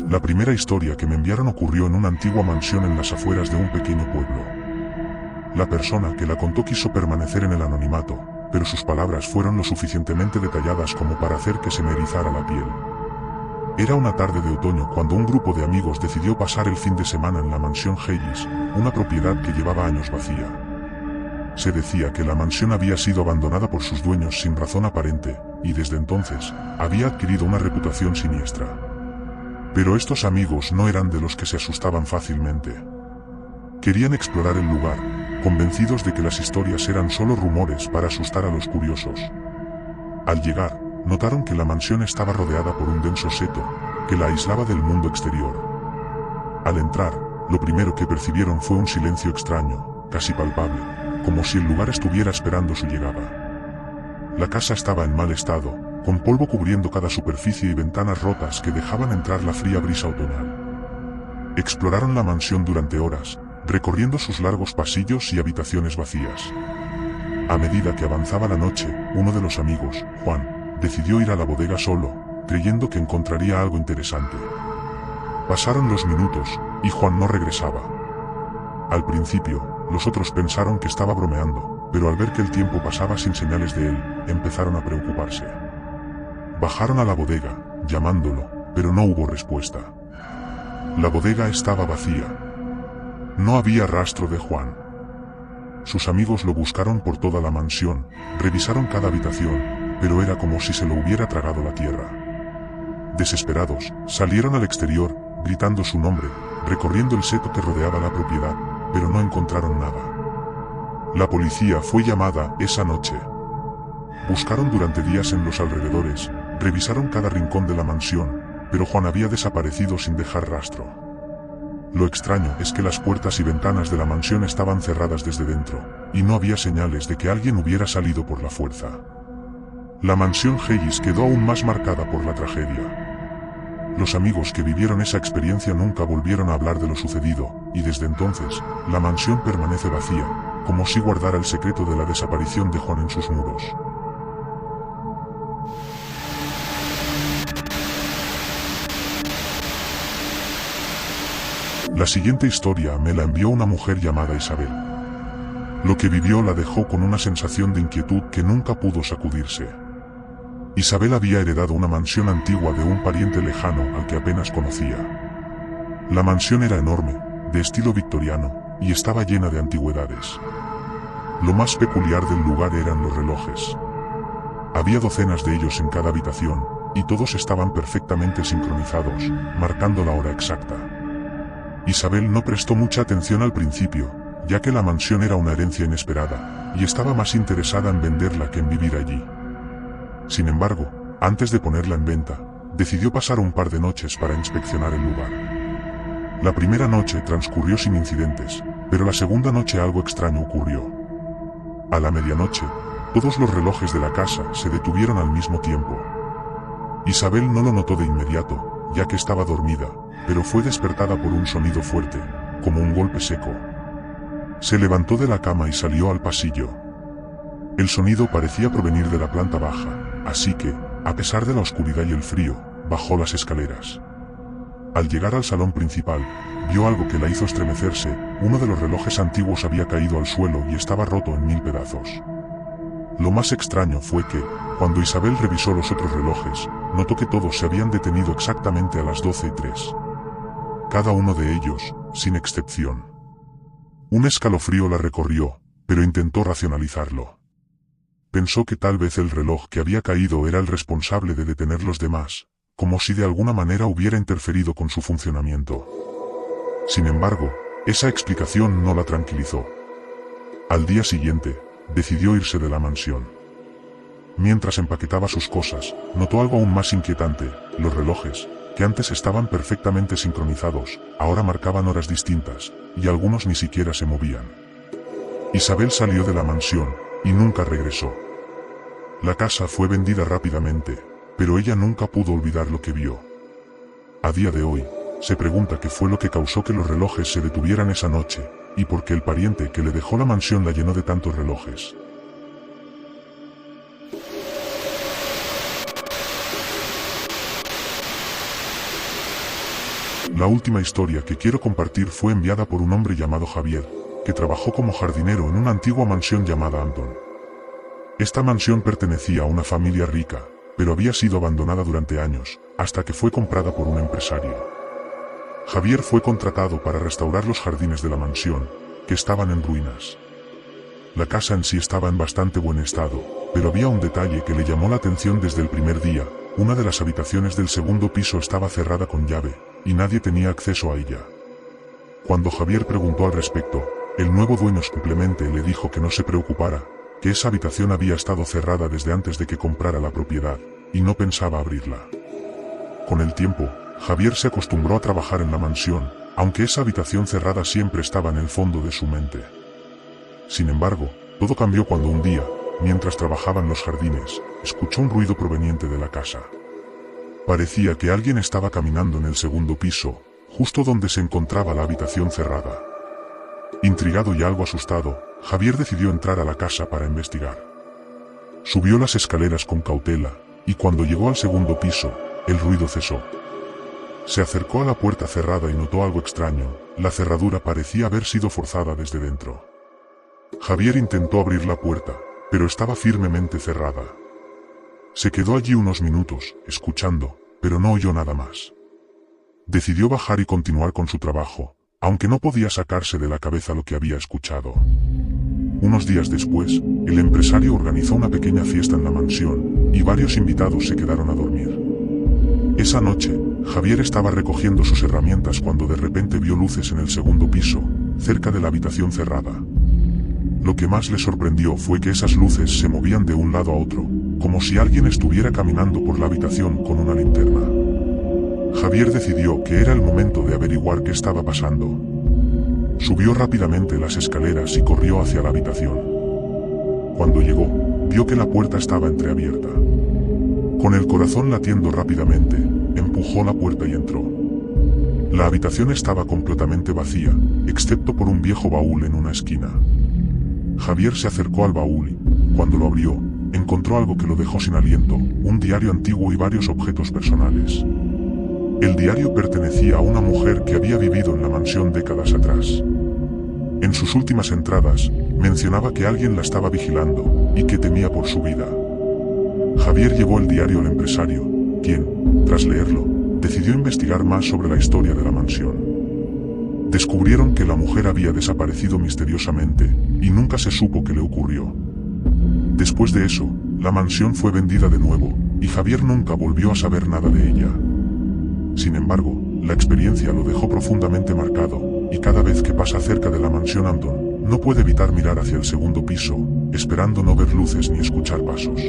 La primera historia que me enviaron ocurrió en una antigua mansión en las afueras de un pequeño pueblo. La persona que la contó quiso permanecer en el anonimato, pero sus palabras fueron lo suficientemente detalladas como para hacer que se me erizara la piel. Era una tarde de otoño cuando un grupo de amigos decidió pasar el fin de semana en la mansión Hayes, una propiedad que llevaba años vacía. Se decía que la mansión había sido abandonada por sus dueños sin razón aparente, y desde entonces, había adquirido una reputación siniestra. Pero estos amigos no eran de los que se asustaban fácilmente. Querían explorar el lugar, convencidos de que las historias eran solo rumores para asustar a los curiosos. Al llegar, notaron que la mansión estaba rodeada por un denso seto, que la aislaba del mundo exterior. Al entrar, lo primero que percibieron fue un silencio extraño, casi palpable, como si el lugar estuviera esperando su llegada. La casa estaba en mal estado, con polvo cubriendo cada superficie y ventanas rotas que dejaban entrar la fría brisa otoñal. Exploraron la mansión durante horas, recorriendo sus largos pasillos y habitaciones vacías. A medida que avanzaba la noche, uno de los amigos, Juan, decidió ir a la bodega solo, creyendo que encontraría algo interesante. Pasaron los minutos, y Juan no regresaba. Al principio, los otros pensaron que estaba bromeando, pero al ver que el tiempo pasaba sin señales de él, empezaron a preocuparse. Bajaron a la bodega, llamándolo, pero no hubo respuesta. La bodega estaba vacía. No había rastro de Juan. Sus amigos lo buscaron por toda la mansión, revisaron cada habitación, pero era como si se lo hubiera tragado la tierra. Desesperados, salieron al exterior, gritando su nombre, recorriendo el seto que rodeaba la propiedad, pero no encontraron nada. La policía fue llamada esa noche. Buscaron durante días en los alrededores, revisaron cada rincón de la mansión, pero Juan había desaparecido sin dejar rastro. Lo extraño es que las puertas y ventanas de la mansión estaban cerradas desde dentro, y no había señales de que alguien hubiera salido por la fuerza. La mansión Hayes quedó aún más marcada por la tragedia. Los amigos que vivieron esa experiencia nunca volvieron a hablar de lo sucedido, y desde entonces, la mansión permanece vacía, como si guardara el secreto de la desaparición de Juan en sus muros. La siguiente historia me la envió una mujer llamada Isabel. Lo que vivió la dejó con una sensación de inquietud que nunca pudo sacudirse. Isabel había heredado una mansión antigua de un pariente lejano al que apenas conocía. La mansión era enorme, de estilo victoriano, y estaba llena de antigüedades. Lo más peculiar del lugar eran los relojes. Había docenas de ellos en cada habitación, y todos estaban perfectamente sincronizados, marcando la hora exacta. Isabel no prestó mucha atención al principio, ya que la mansión era una herencia inesperada, y estaba más interesada en venderla que en vivir allí. Sin embargo, antes de ponerla en venta, decidió pasar un par de noches para inspeccionar el lugar. La primera noche transcurrió sin incidentes, pero la segunda noche algo extraño ocurrió. A la medianoche, todos los relojes de la casa se detuvieron al mismo tiempo. Isabel no lo notó de inmediato, ya que estaba dormida, pero fue despertada por un sonido fuerte, como un golpe seco. Se levantó de la cama y salió al pasillo. El sonido parecía provenir de la planta baja, así que, a pesar de la oscuridad y el frío, bajó las escaleras. Al llegar al salón principal, vio algo que la hizo estremecerse. Uno de los relojes antiguos había caído al suelo y estaba roto en 1000 pedazos. Lo más extraño fue que, cuando Isabel revisó los otros relojes, notó que todos se habían detenido exactamente a las 12:03. Cada uno de ellos, sin excepción. Un escalofrío la recorrió, pero intentó racionalizarlo. Pensó que tal vez el reloj que había caído era el responsable de detener los demás, como si de alguna manera hubiera interferido con su funcionamiento. Sin embargo, esa explicación no la tranquilizó. Al día siguiente, decidió irse de la mansión. Mientras empaquetaba sus cosas, notó algo aún más inquietante: los relojes, que antes estaban perfectamente sincronizados, ahora marcaban horas distintas, y algunos ni siquiera se movían. Isabel salió de la mansión, y nunca regresó. La casa fue vendida rápidamente, pero ella nunca pudo olvidar lo que vio. A día de hoy, se pregunta qué fue lo que causó que los relojes se detuvieran esa noche, y por qué el pariente que le dejó la mansión la llenó de tantos relojes. La última historia que quiero compartir fue enviada por un hombre llamado Javier, que trabajó como jardinero en una antigua mansión llamada Anton. Esta mansión pertenecía a una familia rica, pero había sido abandonada durante años, hasta que fue comprada por un empresario. Javier fue contratado para restaurar los jardines de la mansión, que estaban en ruinas. La casa en sí estaba en bastante buen estado, pero había un detalle que le llamó la atención desde el primer día: una de las habitaciones del segundo piso estaba cerrada con llave, y nadie tenía acceso a ella. Cuando Javier preguntó al respecto, el nuevo dueño simplemente le dijo que no se preocupara, que esa habitación había estado cerrada desde antes de que comprara la propiedad, y no pensaba abrirla. Con el tiempo, Javier se acostumbró a trabajar en la mansión, aunque esa habitación cerrada siempre estaba en el fondo de su mente. Sin embargo, todo cambió cuando un día, mientras trabajaba en los jardines, escuchó un ruido proveniente de la casa. Parecía que alguien estaba caminando en el segundo piso, justo donde se encontraba la habitación cerrada. Intrigado y algo asustado, Javier decidió entrar a la casa para investigar. Subió las escaleras con cautela, y cuando llegó al segundo piso, el ruido cesó. Se acercó a la puerta cerrada y notó algo extraño: la cerradura parecía haber sido forzada desde dentro. Javier intentó abrir la puerta, pero estaba firmemente cerrada. Se quedó allí unos minutos, escuchando, pero no oyó nada más. Decidió bajar y continuar con su trabajo, aunque no podía sacarse de la cabeza lo que había escuchado. Unos días después, el empresario organizó una pequeña fiesta en la mansión, y varios invitados se quedaron a dormir. Esa noche, Javier estaba recogiendo sus herramientas cuando de repente vio luces en el segundo piso, cerca de la habitación cerrada. Lo que más le sorprendió fue que esas luces se movían de un lado a otro, como si alguien estuviera caminando por la habitación con una linterna. Javier decidió que era el momento de averiguar qué estaba pasando. Subió rápidamente las escaleras y corrió hacia la habitación. Cuando llegó, vio que la puerta estaba entreabierta. Con el corazón latiendo rápidamente, empujó la puerta y entró. La habitación estaba completamente vacía, excepto por un viejo baúl en una esquina. Javier se acercó al baúl y, cuando lo abrió, encontró algo que lo dejó sin aliento: un diario antiguo y varios objetos personales. El diario pertenecía a una mujer que había vivido en la mansión décadas atrás. En sus últimas entradas, mencionaba que alguien la estaba vigilando, y que temía por su vida. Javier llevó el diario al empresario, quien, tras leerlo, decidió investigar más sobre la historia de la mansión. Descubrieron que la mujer había desaparecido misteriosamente, y nunca se supo qué le ocurrió. Después de eso, la mansión fue vendida de nuevo, y Javier nunca volvió a saber nada de ella. Sin embargo, la experiencia lo dejó profundamente marcado, y cada vez que pasa cerca de la mansión Anton, no puede evitar mirar hacia el segundo piso, esperando no ver luces ni escuchar pasos.